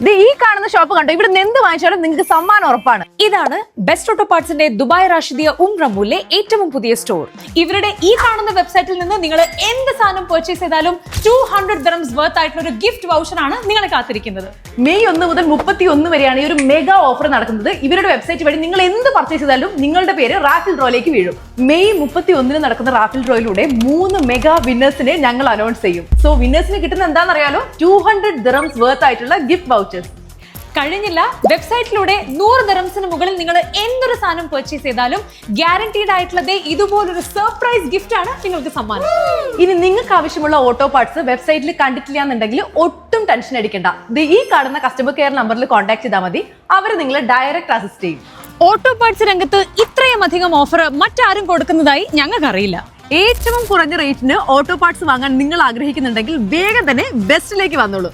ഈ കാണുന്ന ഷോപ്പ് കണ്ടോ, ഇവിടെ എന്ത് വാങ്ങിച്ചാലും നിങ്ങൾക്ക് സമ്മാനം ഉറപ്പാണ്. ഇതാണ് ബെസ്റ്റ് ഓട്ടോ പാർട്സിന്റെ ദുബായ് റാഷിദിയ റമൂലിലെ ഏറ്റവും പുതിയ സ്റ്റോർ. ഇവരുടെ ഈ കാണുന്ന വെബ്സൈറ്റിൽ നിന്ന് നിങ്ങൾ എന്ത് സാധനം പർച്ചേസ് ചെയ്താലും 200 ദിർഹംസ് വർത്ത് ആയിട്ടുള്ള ഒരു ഗിഫ്റ്റ് വൗച്ചർ ആണ് നിങ്ങളെ കാത്തിരിക്കുന്നത്. മെയ് 1 മുതൽ 31 വരെയാണ് ഈ ഒരു മെഗാ ഓഫർ നടക്കുന്നത്. ഇവരുടെ വെബ്സൈറ്റ് വഴി നിങ്ങൾ എന്ത് പർച്ചേസ് ചെയ്താലും നിങ്ങളുടെ പേര് റാഫിൽ ഡ്രോയിലേക്ക് വീഴും. മെയ് 31 നടക്കുന്ന റാഫിൽ ഡ്രോയിലൂടെ 3 മെഗാ വിന്നേഴ്സിനെ ഞങ്ങൾ അനൗൺസ് ചെയ്യും. സോ വിന്നേഴ്സിന് കിട്ടുന്ന എന്താണെന്നറിയാലോ, 200 ദിർഹംസ് വർത്ത് ആയിട്ടുള്ള ഗിഫ്റ്റ് വൗച്ചേഴ്സ്. കഴിഞ്ഞില്ല, വെബ്സൈറ്റിലൂടെ 100 ദിർഹംസിന് മുകളിൽ നിങ്ങൾ എന്തൊരു സാധനം പർച്ചേസ് ചെയ്താലും ഗ്യാരണ്ടീഡ് ആയിട്ടുള്ളത് ഇതുപോലൊരു സർപ്രൈസ് ഗിഫ്റ്റ് ആണ് നിങ്ങൾക്ക് സമ്മാനം. ഇനി നിങ്ങൾക്ക് ആവശ്യമുള്ള ഓട്ടോ പാർട്സ് വെബ്സൈറ്റിൽ കണ്ടിട്ടില്ല എന്നുണ്ടെങ്കിൽ ഒട്ടും ടെൻഷൻ അടിക്കണ്ട. ഈ കാണുന്ന കസ്റ്റമർ കെയർ നമ്പറിൽ കോൺടാക്ട് ചെയ്താൽ മതി. അവർ നിങ്ങളെ ഡയറക്റ്റ് അസിസ്റ്റ് ചെയ്യും. ഓട്ടോ പാർട്സ് രംഗത്ത് ഇത്രയും അധികം ഓഫർ മറ്റാരും കൊടുക്കുന്നതായി ഞങ്ങൾക്കറിയില്ല. ഏറ്റവും കുറഞ്ഞ റേറ്റിന് ഓട്ടോ പാർട്സ് വാങ്ങാൻ നിങ്ങൾ ആഗ്രഹിക്കുന്നുണ്ടെങ്കിൽ വേഗം തന്നെ ബെസ്റ്റിലേക്ക് വന്നോളൂ.